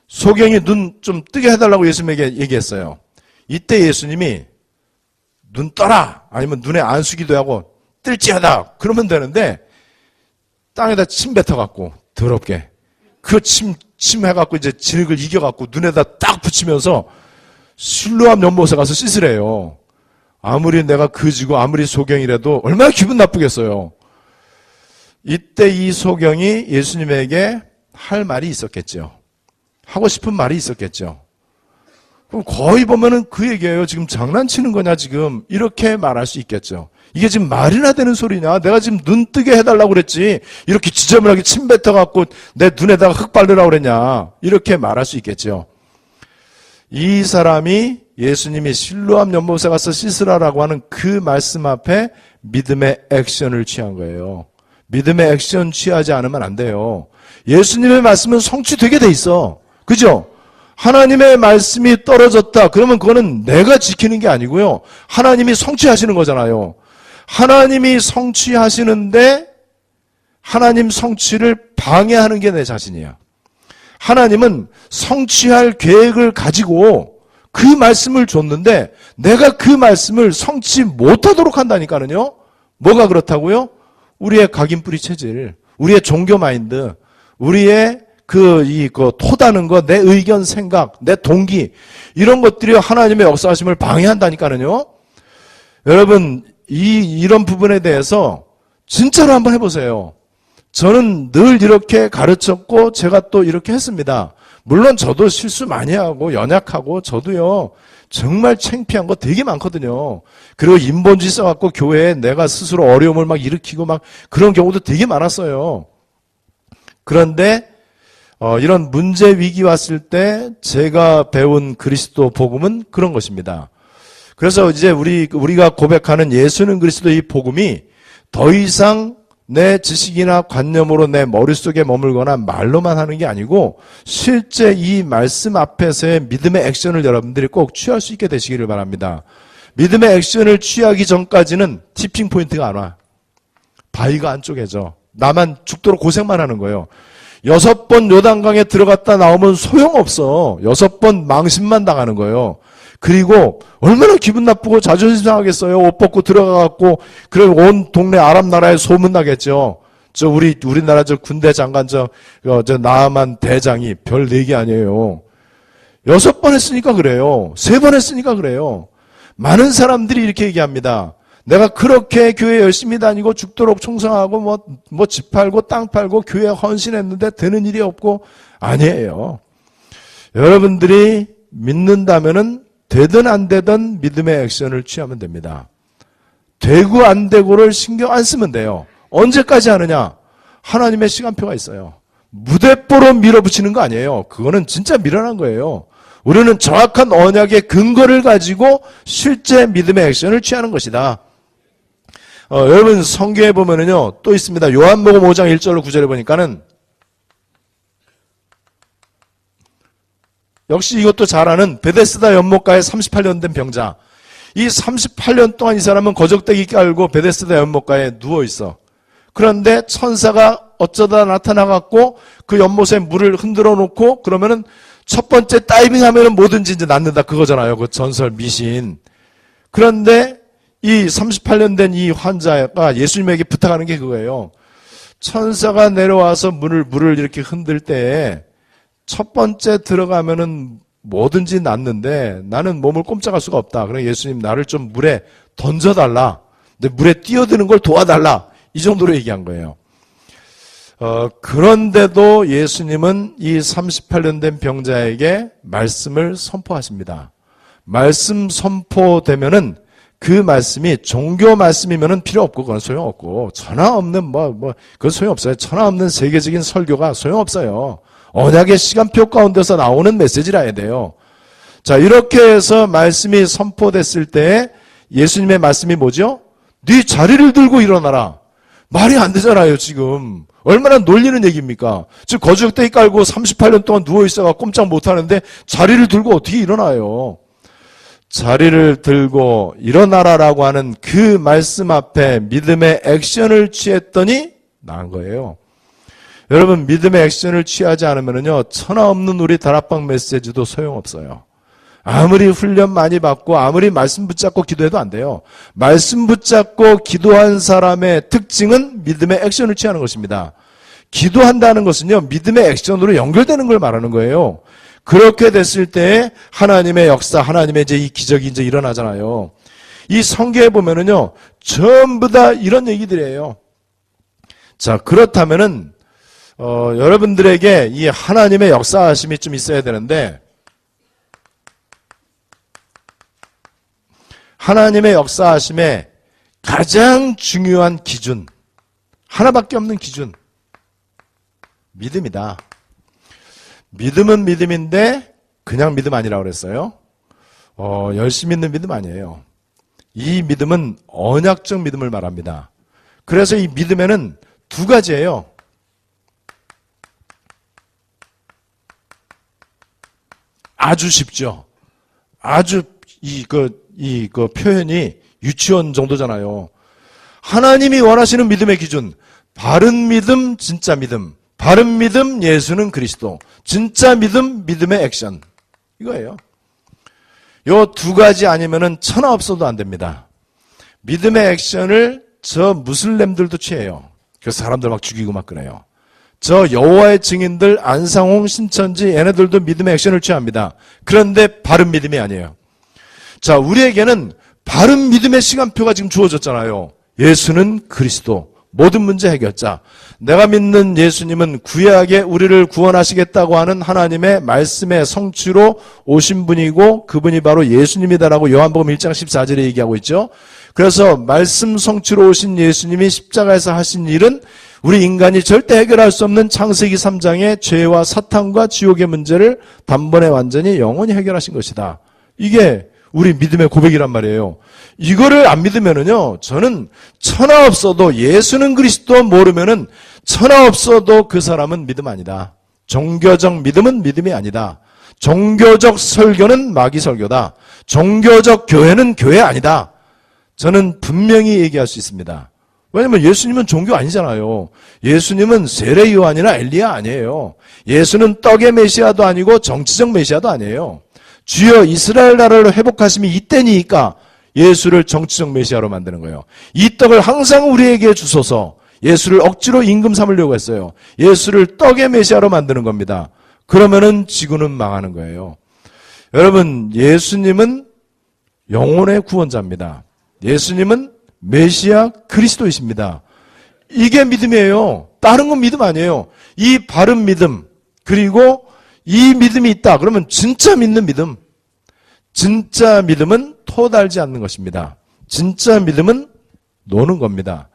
소경이 눈 좀 뜨게 해달라고 예수님에게 얘기했어요. 이때 예수님이 눈 떠라 아니면 눈에 안수기도 하고 뜰지어다 그러면 되는데 땅에다 침 뱉어갖고 더럽게 그 침 해갖고 이제 진흙을 이겨갖고 눈에다 딱 붙이면서 실로암 연못에 가서 씻으래요. 아무리 내가 그지고 아무리 소경이라도 얼마나 기분 나쁘겠어요. 이때 이 소경이 예수님에게 할 말이 있었겠죠. 하고 싶은 말이 있었겠죠. 그럼 거의 보면은 그 얘기예요. 지금 장난치는 거냐 지금 이렇게 말할 수 있겠죠. 이게 지금 말이나 되는 소리냐. 내가 지금 눈 뜨게 해달라고 그랬지 이렇게 지저분하게 침 뱉어갖고 내 눈에다가 흙 바르라고 그랬냐 이렇게 말할 수 있겠죠. 이 사람이 예수님이 실로암 연못에 가서 씻으라라고 하는 그 말씀 앞에 믿음의 액션을 취한 거예요. 믿음의 액션 취하지 않으면 안 돼요. 예수님의 말씀은 성취되게 돼 있어. 그죠? 하나님의 말씀이 떨어졌다. 그러면 그거는 내가 지키는 게 아니고요. 하나님이 성취하시는 거잖아요. 하나님이 성취하시는데 하나님 성취를 방해하는 게 내 자신이야. 하나님은 성취할 계획을 가지고 그 말씀을 줬는데 내가 그 말씀을 성취 못하도록 한다니까는요. 뭐가 그렇다고요? 우리의 각인뿌리 체질, 우리의 종교 마인드, 우리의 그 토다는 거, 내 의견, 생각, 내 동기, 이런 것들이 하나님의 역사하심을 방해한다니까는요. 여러분, 이런 부분에 대해서 진짜로 한번 해보세요. 저는 늘 이렇게 가르쳤고, 제가 또 이렇게 했습니다. 물론 저도 실수 많이 하고, 연약하고, 저도요, 정말 창피한 거 되게 많거든요. 그리고 인본주의 써갖고 교회에 내가 스스로 어려움을 막 일으키고 막 그런 경우도 되게 많았어요. 그런데 이런 문제 위기 왔을 때 제가 배운 그리스도 복음은 그런 것입니다. 그래서 이제 우리가 고백하는 예수는 그리스도 이 복음이 더 이상 내 지식이나 관념으로 내 머릿속에 머물거나 말로만 하는 게 아니고 실제 이 말씀 앞에서의 믿음의 액션을 여러분들이 꼭 취할 수 있게 되시기를 바랍니다. 믿음의 액션을 취하기 전까지는 티핑 포인트가 안 와. 바위가 안 쪼개져. 나만 죽도록 고생만 하는 거예요. 6번 요단강에 들어갔다 나오면 소용없어. 6번 망신만 당하는 거예요. 그리고 얼마나 기분 나쁘고 자존심 상하겠어요. 옷 벗고 들어가갖고 그래 온 동네 아랍 나라에 소문 나겠죠. 우리나라 군대 장관 저 나아만 대장이 별 4개 아니에요. 6번 했으니까 그래요. 3번 했으니까 그래요. 많은 사람들이 이렇게 얘기합니다. 내가 그렇게 교회 열심히 다니고 죽도록 충성하고 뭐 집 팔고 땅 팔고 교회 헌신했는데 되는 일이 없고 아니에요. 여러분들이 믿는다면은 되든 안 되든 믿음의 액션을 취하면 됩니다. 되고 안 되고를 신경 안 쓰면 돼요. 언제까지 하느냐? 하나님의 시간표가 있어요. 무대뽀로 밀어붙이는 거 아니에요. 그거는 진짜 미련한 거예요. 우리는 정확한 언약의 근거를 가지고 실제 믿음의 액션을 취하는 것이다. 여러분 성경에 보면은요 또 있습니다. 요한복음 5장 1절로 9절에 보니까는 역시 이것도 잘 아는 베데스다 연못가에 38년 된 병자. 이 38년 동안 이 사람은 거적대기 깔고 베데스다 연못가에 누워 있어. 그런데 천사가 어쩌다 나타나갖고 그 연못에 물을 흔들어 놓고 그러면은 첫 번째 다이빙 하면은 뭐든지 이제 낫는다 그거잖아요. 그 전설 미신. 그런데 이 38년 된 이 환자가 예수님에게 부탁하는 게 그거예요. 천사가 내려와서 물을 이렇게 흔들 때 첫 번째 들어가면은 뭐든지 낫는데 나는 몸을 꼼짝할 수가 없다. 그래 예수님 나를 좀 물에 던져달라. 근데 물에 뛰어드는 걸 도와달라. 이 정도로 얘기한 거예요. 그런데도 예수님은 이 38년 된 병자에게 말씀을 선포하십니다. 말씀 선포되면은 그 말씀이 종교 말씀이면은 필요 없고 그건 소용없고 천하 없는 그건 소용없어요. 천하 없는 세계적인 설교가 소용없어요. 언약의 시간표 가운데서 나오는 메시지라 해야 돼요. 자, 이렇게 해서 말씀이 선포됐을 때 예수님의 말씀이 뭐죠? 네 자리를 들고 일어나라. 말이 안 되잖아요, 지금. 얼마나 놀리는 얘기입니까? 지금 거적대기 깔고 38년 동안 누워있어가 꼼짝 못하는데 자리를 들고 어떻게 일어나요? 자리를 들고 일어나라라고 하는 그 말씀 앞에 믿음의 액션을 취했더니 나은 거예요. 여러분 믿음의 액션을 취하지 않으면요 천하 없는 우리 다락방 메시지도 소용없어요. 아무리 훈련 많이 받고 아무리 말씀 붙잡고 기도해도 안 돼요. 말씀 붙잡고 기도한 사람의 특징은 믿음의 액션을 취하는 것입니다. 기도한다는 것은요 믿음의 액션으로 연결되는 걸 말하는 거예요. 그렇게 됐을 때 하나님의 역사, 하나님의 이제 이 기적이 이제 일어나잖아요. 이 성경에 보면은요 전부 다 이런 얘기들이에요. 자 그렇다면은 여러분들에게 이 하나님의 역사하심이 좀 있어야 되는데 하나님의 역사하심의 가장 중요한 기준 하나밖에 없는 기준 믿음이다. 믿음은 믿음인데 그냥 믿음 아니라고 그랬어요. 열심히 믿는 믿음 아니에요. 이 믿음은 언약적 믿음을 말합니다. 그래서 이 믿음에는 두 가지예요. 아주 쉽죠. 아주 이 표현이 유치원 정도잖아요. 하나님이 원하시는 믿음의 기준. 바른 믿음, 진짜 믿음. 바른 믿음, 예수는 그리스도. 진짜 믿음, 믿음의 액션. 이거예요. 요 두 가지 아니면은 천하 없어도 안 됩니다. 믿음의 액션을 저 무슬림들도 취해요. 그래서 사람들 막 죽이고 막 그래요. 저 여호와의 증인들 안상홍 신천지 얘네들도 믿음의 액션을 취합니다. 그런데 바른 믿음이 아니에요. 자, 우리에게는 바른 믿음의 시간표가 지금 주어졌잖아요. 예수는 그리스도. 모든 문제 해결자. 내가 믿는 예수님은 구약에 우리를 구원하시겠다고 하는 하나님의 말씀의 성취로 오신 분이고 그분이 바로 예수님이다라고 요한복음 1장 14절에 얘기하고 있죠. 그래서 말씀 성취로 오신 예수님이 십자가에서 하신 일은 우리 인간이 절대 해결할 수 없는 창세기 3장의 죄와 사탄과 지옥의 문제를 단번에 완전히 영원히 해결하신 것이다. 이게 우리 믿음의 고백이란 말이에요. 이거를 안 믿으면은요, 저는 천하 없어도 예수는 그리스도 모르면은 천하 없어도 그 사람은 믿음 아니다. 종교적 믿음은 믿음이 아니다. 종교적 설교는 마귀 설교다. 종교적 교회는 교회 아니다. 저는 분명히 얘기할 수 있습니다. 왜냐면 예수님은 종교 아니잖아요. 예수님은 세례 요한이나 엘리야 아니에요. 예수는 떡의 메시아도 아니고 정치적 메시아도 아니에요. 주여 이스라엘 나라를 회복하심이 이때니까 예수를 정치적 메시아로 만드는 거예요. 이 떡을 항상 우리에게 주소서. 예수를 억지로 임금 삼으려고 했어요. 예수를 떡의 메시아로 만드는 겁니다. 그러면은 지구는 망하는 거예요. 여러분, 예수님은 영혼의 구원자입니다. 예수님은 메시아 그리스도이십니다. 이게 믿음이에요. 다른 건 믿음 아니에요. 이 바른 믿음, 그리고 이 믿음이 있다. 그러면 진짜 믿는 믿음. 진짜 믿음은 토달지 않는 것입니다. 진짜 믿음은 노는 겁니다.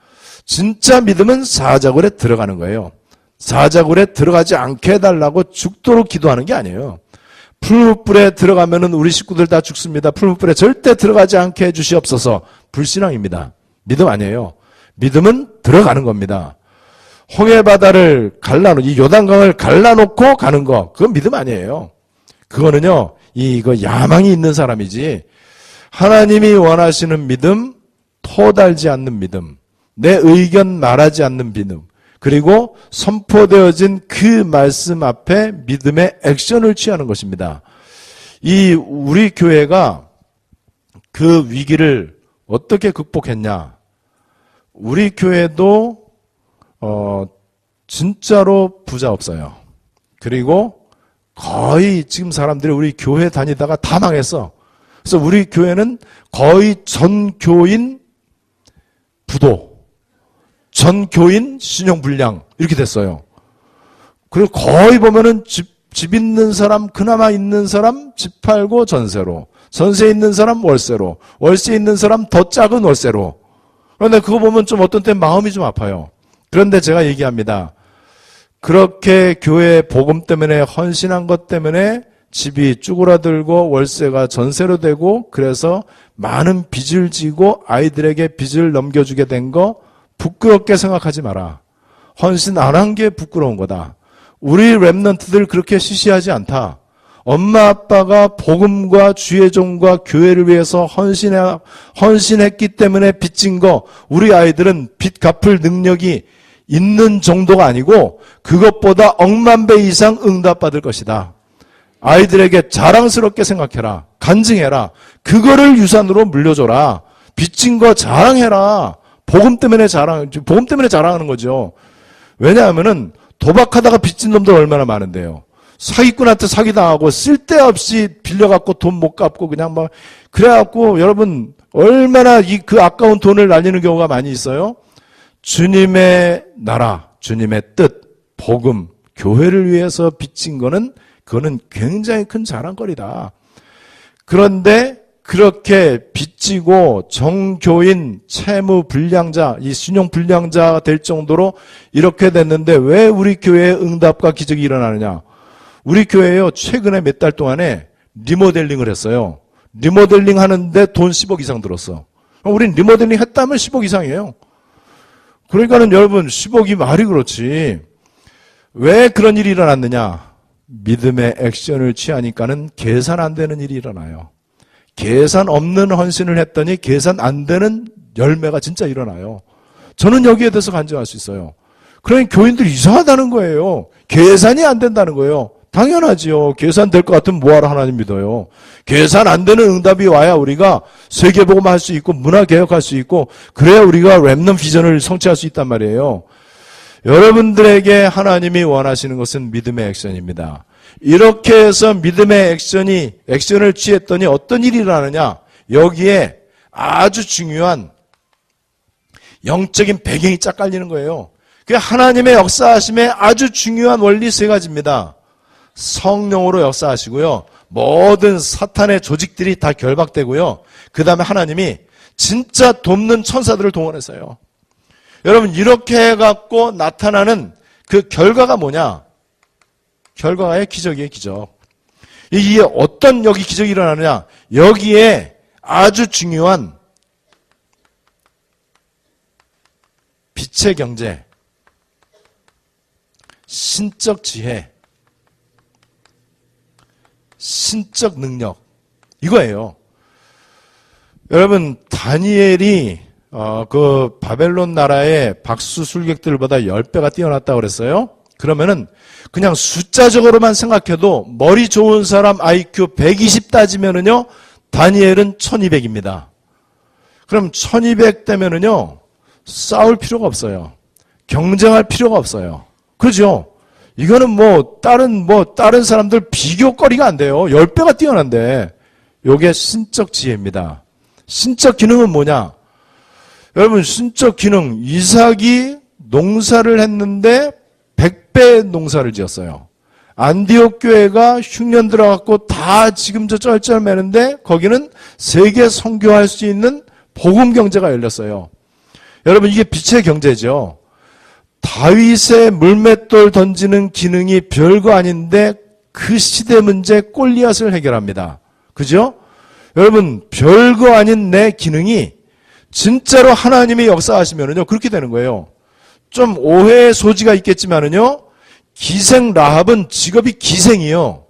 진짜 믿음은 사자굴에 들어가는 거예요. 사자굴에 들어가지 않게 해달라고 죽도록 기도하는 게 아니에요. 풀무불에 들어가면은 우리 식구들 다 죽습니다. 풀무불에 절대 들어가지 않게 해주시옵소서. 불신앙입니다. 믿음 아니에요. 믿음은 들어가는 겁니다. 홍해바다를 이 요단강을 갈라놓고 가는 거, 그건 믿음 아니에요. 그거는요, 이거 야망이 있는 사람이지, 하나님이 원하시는 믿음, 토달지 않는 믿음, 내 의견 말하지 않는 믿음, 그리고 선포되어진 그 말씀 앞에 믿음의 액션을 취하는 것입니다. 우리 교회가 그 위기를 어떻게 극복했냐? 우리 교회도 진짜로 부자 없어요. 그리고 거의 지금 사람들이 우리 교회 다니다가 다 망했어. 그래서 우리 교회는 거의 전교인 부도, 전교인 신용불량 이렇게 됐어요. 그리고 거의 보면은 집 있는 사람, 그나마 있는 사람 집 팔고 전세로, 전세 있는 사람 월세로, 월세 있는 사람 더 작은 월세로. 그런데 그거 보면 좀 어떤 때 마음이 좀 아파요. 그런데 제가 얘기합니다. 그렇게 교회 복음 때문에 헌신한 것 때문에 집이 쭈그라들고 월세가 전세로 되고 그래서 많은 빚을 지고 아이들에게 빚을 넘겨주게 된 거 부끄럽게 생각하지 마라. 헌신 안 한 게 부끄러운 거다. 우리 랩런트들 그렇게 시시하지 않다. 엄마 아빠가 복음과 주의 종과 교회를 위해서 헌신했기 때문에 빚진 거, 우리 아이들은 빚 갚을 능력이 있는 정도가 아니고 그것보다 억만 배 이상 응답받을 것이다. 아이들에게 자랑스럽게 생각해라. 간증해라. 그거를 유산으로 물려줘라. 빚진 거 자랑해라. 복음 때문에 자랑하는 거죠. 왜냐하면은 도박하다가 빚진 놈들 얼마나 많은데요. 사기꾼한테 사기당하고 쓸데없이 빌려갖고 돈 못 갚고 그냥 막 그래갖고 여러분 얼마나 그 아까운 돈을 날리는 경우가 많이 있어요. 주님의 나라, 주님의 뜻, 복음, 교회를 위해서 빚진 거는 그거는 굉장히 큰 자랑거리다. 그런데 그렇게 빚지고 정교인 채무불량자, 이 신용불량자가 될 정도로 이렇게 됐는데 왜 우리 교회에 응답과 기적이 일어나느냐? 우리 교회요, 최근에 몇 달 동안에 리모델링을 했어요. 리모델링 하는데 돈 10억 이상 들었어. 우린 리모델링 했다면 10억 이상이에요. 그러니까는 여러분 10억이 말이 그렇지. 왜 그런 일이 일어났느냐? 믿음의 액션을 취하니까는 계산 안 되는 일이 일어나요. 계산 없는 헌신을 했더니 계산 안 되는 열매가 진짜 일어나요. 저는 여기에 대해서 간증할 수 있어요. 그러니 교인들이 이상하다는 거예요. 계산이 안 된다는 거예요. 당연하지요. 계산 될 것 같으면 뭐하러 하나님 믿어요. 계산 안 되는 응답이 와야 우리가 세계복음 할 수 있고 문화개혁할 수 있고 그래야 우리가 렘넌트 비전을 성취할 수 있단 말이에요. 여러분들에게 하나님이 원하시는 것은 믿음의 액션입니다. 이렇게 해서 믿음의 액션을 취했더니 어떤 일이 일어나느냐? 여기에 아주 중요한 영적인 배경이 쫙 깔리는 거예요. 그게 하나님의 역사하심의 아주 중요한 원리 세 가지입니다. 성령으로 역사하시고요. 모든 사탄의 조직들이 다 결박되고요. 그 다음에 하나님이 진짜 돕는 천사들을 동원했어요. 여러분 이렇게 해갖고 나타나는 그 결과가 뭐냐? 결과의 기적이에요. 기적. 이게 어떤 여기 기적이 일어나느냐? 여기에 아주 중요한 빛의 경제, 신적 지혜, 신적 능력 이거예요. 여러분 다니엘이 그 바벨론 나라의 박수 술객들보다 10배가 뛰어났다고 그랬어요. 그러면은 그냥 숫자적으로만 생각해도 머리 좋은 사람 IQ 120 따지면은요 다니엘은 1200입니다. 그럼 1200 되면은요 싸울 필요가 없어요. 경쟁할 필요가 없어요. 그렇죠? 이거는 다른 사람들 비교거리가 안 돼요. 10배가 뛰어난데. 요게 신적 지혜입니다. 신적 기능은 뭐냐? 여러분, 신적 기능, 이삭이 농사를 했는데 100배 농사를 지었어요. 안디옥 교회가 흉년 들어갖고 다 지금 저 쩔쩔매는데 거기는 세계 선교할 수 있는 복음 경제가 열렸어요. 여러분, 이게 빛의 경제죠. 다윗의 물맷돌 던지는 기능이 별거 아닌데 그 시대 문제 골리앗을 해결합니다. 그죠? 여러분 별거 아닌 내 기능이 진짜로 하나님이 역사하시면은요 그렇게 되는 거예요. 좀 오해의 소지가 있겠지만은요 기생 라합은 직업이 기생이요.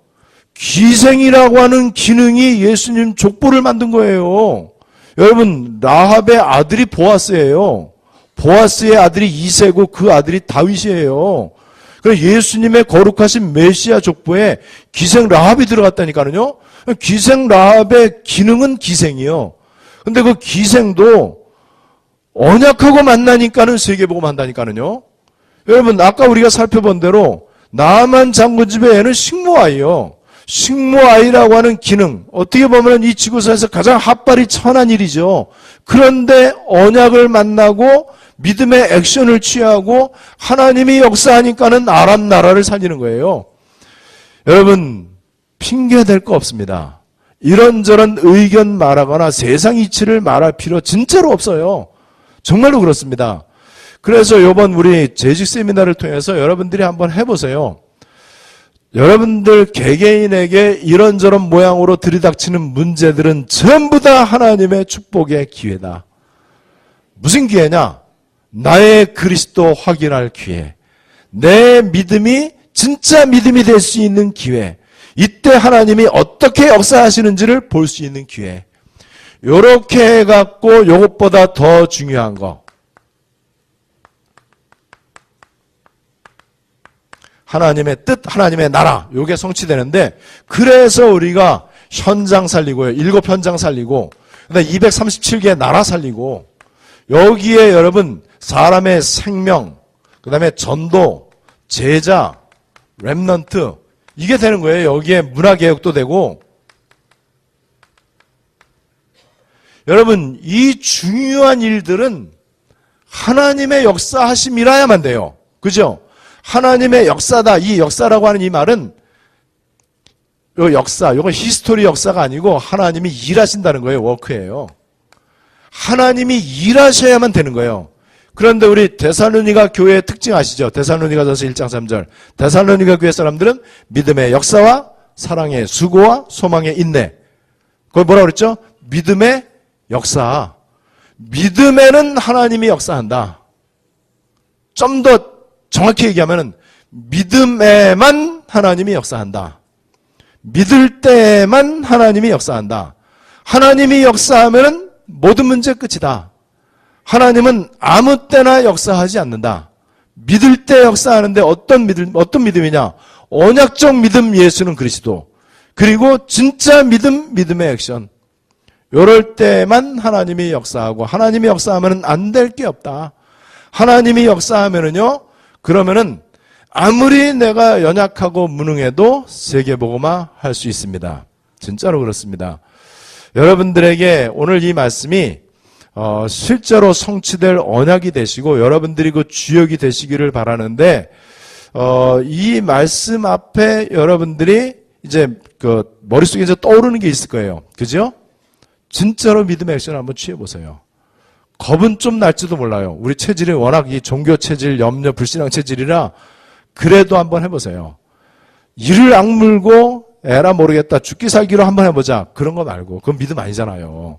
기생이라고 하는 기능이 예수님 족보를 만든 거예요. 여러분 라합의 아들이 보아스예요. 보아스의 아들이 이새고 그 아들이 다윗이에요. 그래서 예수님의 거룩하신 메시아 족보에 기생 라합이 들어갔다니까요. 기생 라합의 기능은 기생이요. 근데 그 기생도 언약하고 만나니까는 세계복음 한다니까요. 여러분 아까 우리가 살펴본 대로 나만 장군 집의 애는 식모아이요. 식모아이라고 하는 기능 어떻게 보면 이 지구상에서 가장 핫발이 천한 일이죠. 그런데 언약을 만나고 믿음의 액션을 취하고 하나님이 역사하니까는 아람 나라를 살리는 거예요. 여러분 핑계 댈 거 없습니다. 이런저런 의견 말하거나 세상 이치를 말할 필요 진짜로 없어요. 정말로 그렇습니다. 그래서 이번 우리 재직 세미나를 통해서 여러분들이 한번 해보세요. 여러분들 개개인에게 이런저런 모양으로 들이닥치는 문제들은 전부 다 하나님의 축복의 기회다. 무슨 기회냐? 나의 그리스도 확인할 기회. 내 믿음이 진짜 믿음이 될 수 있는 기회. 이때 하나님이 어떻게 역사하시는지를 볼 수 있는 기회. 요렇게 해갖고 요것보다 더 중요한 거. 하나님의 뜻, 하나님의 나라. 요게 성취되는데 그래서 우리가 현장 살리고요. 7현장 살리고 그다음에 237개의 나라 살리고 여기에 여러분 사람의 생명, 그 다음에 전도, 제자, 렘넌트 이게 되는 거예요. 여기에 문화개혁도 되고 여러분 이 중요한 일들은 하나님의 역사하심이라야만 돼요. 그죠? 하나님의 역사다. 이 역사라고 하는 이 말은 요 역사, 요건 히스토리 역사가 아니고 하나님이 일하신다는 거예요. 워크예요. 하나님이 일하셔야만 되는 거예요. 그런데 우리 데살로니가 교회의 특징 아시죠? 데살로니가전서 1장 3절. 데살로니가 교회 사람들은 믿음의 역사와 사랑의 수고와 소망의 인내. 그걸 뭐라고 그랬죠? 믿음의 역사. 믿음에는 하나님이 역사한다. 좀 더 정확히 얘기하면 믿음에만 하나님이 역사한다. 믿을 때만 하나님이 역사한다. 하나님이 역사하면 모든 문제 끝이다. 하나님은 아무 때나 역사하지 않는다. 믿을 때 역사하는데 어떤 믿음이냐? 언약적 믿음 예수는 그리스도. 그리고 진짜 믿음, 믿음의 액션. 요럴 때만 하나님이 역사하고 하나님이 역사하면 안 될 게 없다. 하나님이 역사하면은요. 그러면은 아무리 내가 연약하고 무능해도 세계복음화 할 수 있습니다. 진짜로 그렇습니다. 여러분들에게 오늘 이 말씀이 실제로 성취될 언약이 되시고 여러분들이 그 주역이 되시기를 바라는데 이 말씀 앞에 여러분들이 이제 그 머릿속에 이제 떠오르는 게 있을 거예요. 그죠? 진짜로 믿음의 액션을 한번 취해보세요. 겁은 좀 날지도 몰라요. 우리 체질이 워낙 이 종교 체질, 염려, 불신앙 체질이라 그래도 한번 해보세요. 이를 악물고 에라 모르겠다. 죽기 살기로 한번 해보자. 그런 거 말고. 그건 믿음 아니잖아요.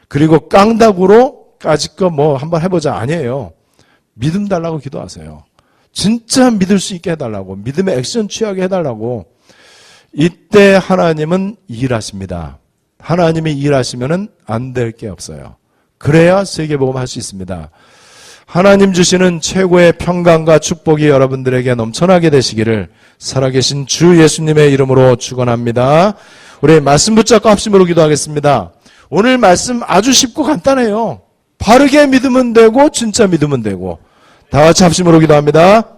그리고 깡다구로까지 거 뭐 한번 해보자. 아니에요. 믿음 달라고 기도하세요. 진짜 믿을 수 있게 해달라고. 믿음의 액션 취하게 해달라고. 이때 하나님은 일하십니다. 하나님이 일하시면은 안 될 게 없어요. 그래야 세계복음 할 수 있습니다. 하나님 주시는 최고의 평강과 축복이 여러분들에게 넘쳐나게 되시기를 살아계신 주 예수님의 이름으로 축원합니다. 우리 말씀 붙잡고 합심으로 기도하겠습니다. 오늘 말씀 아주 쉽고 간단해요. 바르게 믿으면 되고 진짜 믿으면 되고. 다 같이 합심으로 기도합니다.